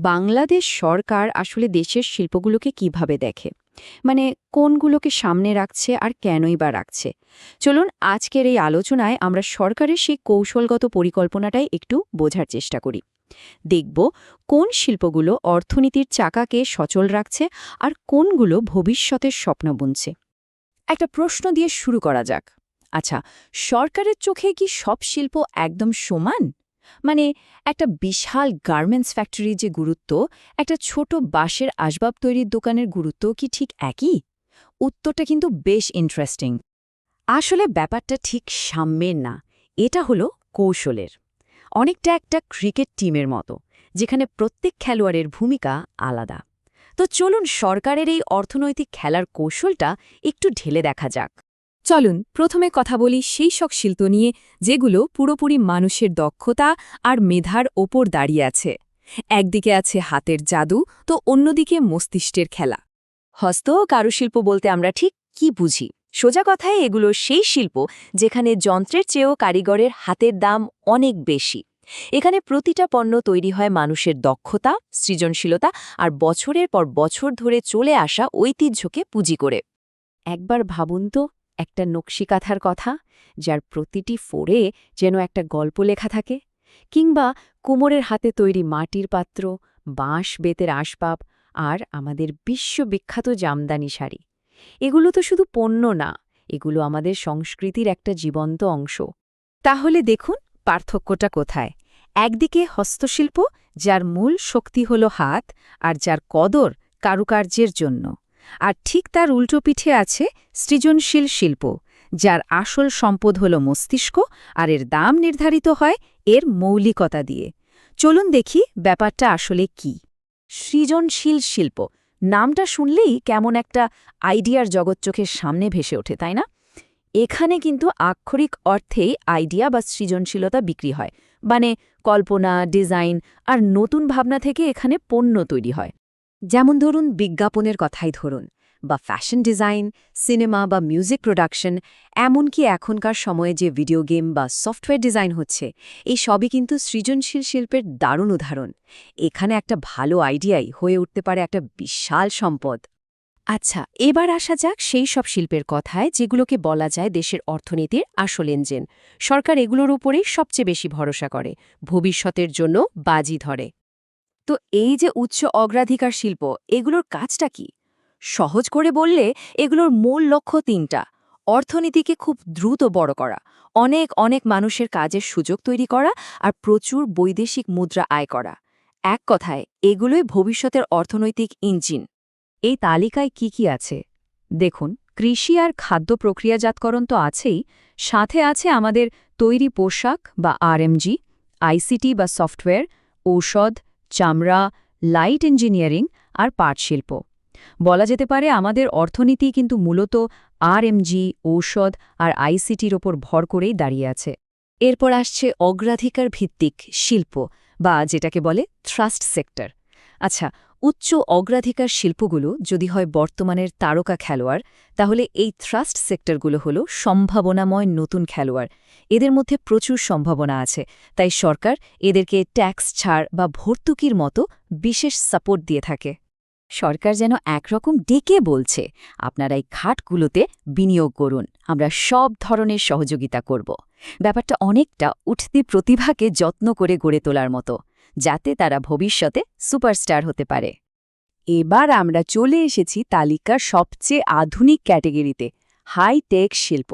বাংলাদেশ সরকার আসলে দেশের শিল্পগুলোকে কিভাবে দেখে? মানে কোনগুলোকে সামনে রাখছে আর কেনই বা রাখছে? চলুন আজকের এই আলোচনায় আমরা সরকারের সেই কৌশলগত পরিকল্পনাটাই একটু বোঝার চেষ্টা করি। দেখব কোন শিল্পগুলো অর্থনীতির চাকাকে সচল রাখছে আর কোনগুলো ভবিষ্যতের স্বপ্ন বুনছে। একটা প্রশ্ন দিয়ে শুরু করা যাক। আচ্ছা, সরকারের চোখে কি সব শিল্প একদম সমান? মানে একটা বিশাল গার্মেন্টস ফ্যাক্টরির যে গুরুত্ব, একটা ছোট বাঁশের আসবাব তৈরির দোকানের গুরুত্ব কি ঠিক একই? উত্তরটা কিন্তু বেশ ইন্টারেস্টিং। আসলে ব্যাপারটা ঠিক সাম্যের না, এটা হলো কৌশলের। অনেকটা একটা ক্রিকেট টিমের মতো, যেখানে প্রত্যেক খেলোয়াড়ের ভূমিকা আলাদা। তো চলুন সরকারের এই অর্থনৈতিক খেলার কৌশলটা একটু ঢেলে দেখা যাক। চলুন প্রথমে কথা বলি সেই সব শিল্প নিয়ে যেগুলো পুরোপুরি মানুষের দক্ষতা আর মেধার ওপর দাঁড়িয়ে আছে। একদিকে আছে হাতের জাদু, তো অন্যদিকে মস্তিষ্কের খেলা। হস্ত ও কারুশিল্প বলতে আমরা ঠিক কি বুঝি? সোজা কথায় এগুলো সেই শিল্প যেখানে যন্ত্রের চেয়েও কারিগরের হাতের দাম অনেক বেশি। এখানে প্রতিটা পণ্য তৈরি হয় মানুষের দক্ষতা, সৃজনশীলতা আর বছরের পর বছর ধরে চলে আসা ঐতিহ্যকে পুঁজি করে। একবার ভাবুন তো, একটা নকশিকাঁথার কথা, যার প্রতিটি ফোড়ে যেন একটা গল্প লেখা থাকে, কিংবা কুমোরের হাতে তৈরি মাটির পাত্র, বাঁশ বেতের আসবাব আর আমাদের বিশ্ববিখ্যাত জামদানি শাড়ি। এগুলো তো শুধু পণ্য না, এগুলো আমাদের সংস্কৃতির একটা জীবন্ত অংশ। তাহলে দেখুন পার্থক্যটা কোথায়। একদিকে হস্তশিল্প, যার মূল শক্তি হল হাত আর যার কদর কারুকার্যের জন্য। আর ঠিক তার উল্টো পিঠে আছে সৃজনশীল শিল্প, যার আসল সম্পদ হল মস্তিষ্ক, আর এর দাম নির্ধারিত হয় এর মৌলিকতা দিয়ে। চলুন দেখি ব্যাপারটা আসলে কি। সৃজনশীল শিল্প নামটা শুনলেই কেমন একটা আইডিয়ার জগৎ চোখের সামনে ভেসে ওঠে, তাই না? এখানে কিন্তু আক্ষরিক অর্থেই আইডিয়া বা সৃজনশীলতা বিক্রি হয়। মানে কল্পনা, ডিজাইন আর নতুন ভাবনা থেকে এখানে পণ্য তৈরি হয়। যেমন ধরুন বিজ্ঞাপনের কথাই ধরুন, বা ফ্যাশন ডিজাইন, সিনেমা বা মিউজিক প্রোডাকশন, এমনকি এখনকার সময়ে যে ভিডিও গেম বা সফটওয়্যার ডিজাইন হচ্ছে, এই সবই কিন্তু সৃজনশীল শিল্পের দারুণ উদাহরণ। এখানে একটা ভালো আইডিয়াই হয়ে উঠতে পারে একটা বিশাল সম্পদ। আচ্ছা, এবার আসা যাক সেই সব শিল্পের কথায় যেগুলোকে বলা যায় দেশের অর্থনীতির আসল ইঞ্জিন। সরকার এগুলোর উপরেই সবচেয়ে বেশি ভরসা করে, ভবিষ্যতের জন্য বাজি ধরে। তো এই যে উচ্চ অগ্রাধিকার শিল্প, এগুলোর কাজটা কি? সহজ করে বললে এগুলোর মূল লক্ষ্য তিনটা: অর্থনীতিকে খুব দ্রুত বড় করা, অনেক অনেক মানুষের কাজের সুযোগ তৈরি করা আর প্রচুর বৈদেশিক মুদ্রা আয় করা। এক কথায় এগুলোই ভবিষ্যতের অর্থনৈতিক ইঞ্জিন। এই তালিকায় কি কি আছে দেখুন। কৃষি আর খাদ্য প্রক্রিয়াজাতকরণ তো আছেই, সাথে আছে আমাদের তৈরি পোশাক বা আরএমজি, আইসিটি বা সফটওয়্যার, ঔষধ, চামড়া, লাইট ইঞ্জিনিয়ারিং আর পাটশিল্প। বলা যেতে পারে আমাদের অর্থনীতি কিন্তু মূলত আরএমজি, ঔষধ আর আইসিটির ওপর ভর করেই দাঁড়িয়ে আছে। এরপর আসছে অগ্রাধিকার ভিত্তিক শিল্প, বা যেটাকে বলে ট্রাস্ট সেক্টর। আচ্ছা, উচ্চ অগ্রাধিকার শিল্পগুলো যদি হয় বর্তমানের তারকা খেলোয়াড়, তাহলে এই ট্রাস্ট সেক্টরগুলো হলো সম্ভাবনাময় নতুন খেলোয়াড়। এদের মধ্যে প্রচুর সম্ভাবনা আছে, তাই সরকার এদেরকে ট্যাক্স ছাড় বা ভর্তুকির মতো বিশেষ সাপোর্ট দিয়ে থাকে। সরকার যেন একরকম ডেকে বলছে, আপনারা এই খাতগুলোতে বিনিয়োগ করুন, আমরা সব ধরনের সহযোগিতা করব। ব্যাপারটা অনেকটা উঠতি প্রতিভাকে যত্ন করে গড়ে তোলার মতো, যাতে তারা ভবিষ্যতে সুপারস্টার হতে পারে। এবার আমরা চলে এসেছি তালিকার সবচেয়ে আধুনিক ক্যাটেগরিতে, হাই-টেক শিল্প।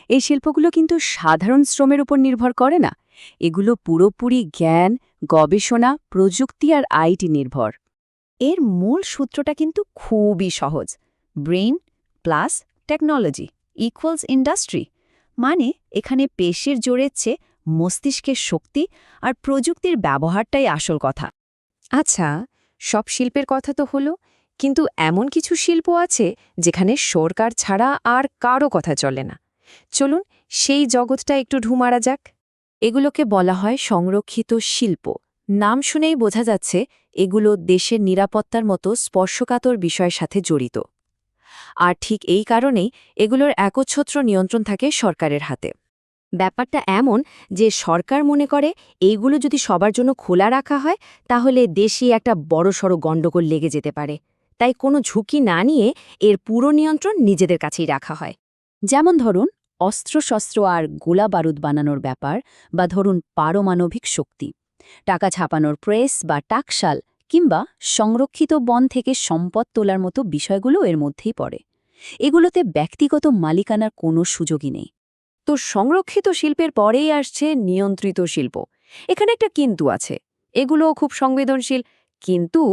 এই শিল্পগুলো কিন্তু সাধারণ শ্রমের উপর নির্ভর করে না, এগুলো পুরোপুরি জ্ঞান, গবেষণা, প্রযুক্তি আর আইটি নির্ভর। এর মূল সূত্রটা কিন্তু খুবই সহজ: brain plus technology equals industry. মানে এখানে পেশের জোরের চেয়ে মস্তিষ্কের শক্তি আর প্রযুক্তির ব্যবহারটাই আসল কথা। আচ্ছা, সব শিল্পের কথা তো হলো, কিন্তু এমন কিছু শিল্প আছে যেখানে সরকার ছাড়া আর কারও কথা চলে না। চলুন সেই জগৎটা একটু ঢুমারা যাক। এগুলোকে বলা হয় সংরক্ষিত শিল্প। নাম শুনেই বোঝা যাচ্ছে এগুলো দেশের নিরাপত্তার মতো স্পর্শকাতর বিষয়ের সাথে জড়িত। আর ঠিক এই কারণেই এগুলোর একচ্ছত্র নিয়ন্ত্রণ থাকে সরকারের হাতে। ব্যাপারটা এমন যে সরকার মনে করে এইগুলো যদি সবার জন্য খোলা রাখা হয় তাহলে দেশে একটা বড়সড় গণ্ডগোল লেগে যেতে পারে, তাই কোনো ঝুঁকি না নিয়ে এর পুরো নিয়ন্ত্রণ নিজেদের কাছেই রাখা হয়। যেমন ধরুন অস্ত্রশস্ত্র আর গোলা বারুদ বানানোর ব্যাপার, বা ধরুন পারমাণবিক শক্তি, টাকা ছাপানোর প্রেস বা টাকশাল, কিংবা সংরক্ষিত বন থেকে সম্পদ তোলার মতো বিষয়গুলো এর মধ্যেই পড়ে। এগুলোতে ব্যক্তিগত মালিকানার কোনো সুযোগই নেই। তো সংরক্ষিত শিল্পের পরেই আসছে নিয়ন্ত্রিত শিল্প। এখানে একটা কিন্তু আছে, এগুলোও খুব সংবেদনশীল, কিন্তু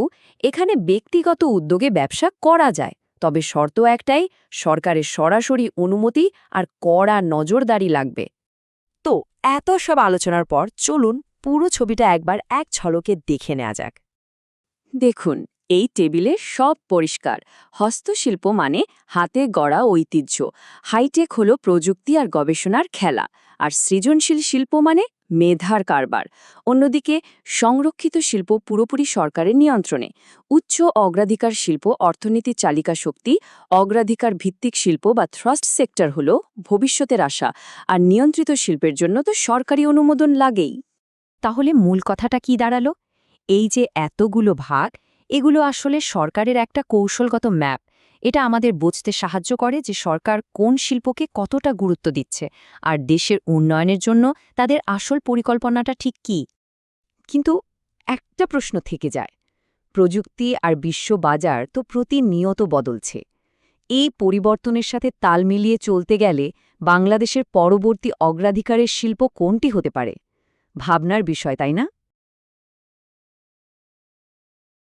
এখানে ব্যক্তিগত উদ্যোগে ব্যবসা করা যায়, তবে শর্ত একটাই, সরকারের সরাসরি অনুমতি আর কড়া নজরদারি লাগবে। তো এত সব আলোচনার পর চলুন পুরো ছবিটা একবার এক ঝলকে দেখে নেওয়া যাক। দেখুন, এই টেবিলে সব পরিষ্কার। হস্তশিল্প মানে হাতে গড়া ঐতিহ্য, হাইটেক হলো প্রযুক্তি আর গবেষণার খেলা, আর সৃজনশীল শিল্প মানে মেধার কারবার। অন্যদিকে সংরক্ষিত শিল্প পুরোপুরি সরকারের নিয়ন্ত্রণে। উচ্চ অগ্রাধিকার শিল্প অর্থনীতির চালিকা শক্তি, অগ্রাধিকার ভিত্তিক শিল্প বা থ্রাস্ট সেক্টর হলো ভবিষ্যতের আশা, আর নিয়ন্ত্রিত শিল্পের জন্য তো সরকারি অনুমোদন লাগেই। তাহলে মূল কথাটা কি দাঁড়ালো? এই যে এতগুলো ভাগ, এগুলো আসলে সরকারের একটা কৌশলগত ম্যাপ। এটা আমাদের বুঝতে সাহায্য করে যে সরকার কোন শিল্পকে কতটা গুরুত্ব দিচ্ছে, আর দেশের উন্নয়নের জন্য তাদের আসল পরিকল্পনাটা ঠিক কী। কিন্তু একটা প্রশ্ন থেকে যায়, প্রযুক্তি আর বিশ্ব বাজার তো প্রতিনিয়ত বদলছে। এই পরিবর্তনের সাথে তাল মিলিয়ে চলতে গেলে বাংলাদেশের পরবর্তী অগ্রাধিকারের শিল্প কোনটি হতে পারে? ভাবনার বিষয়, তাই না?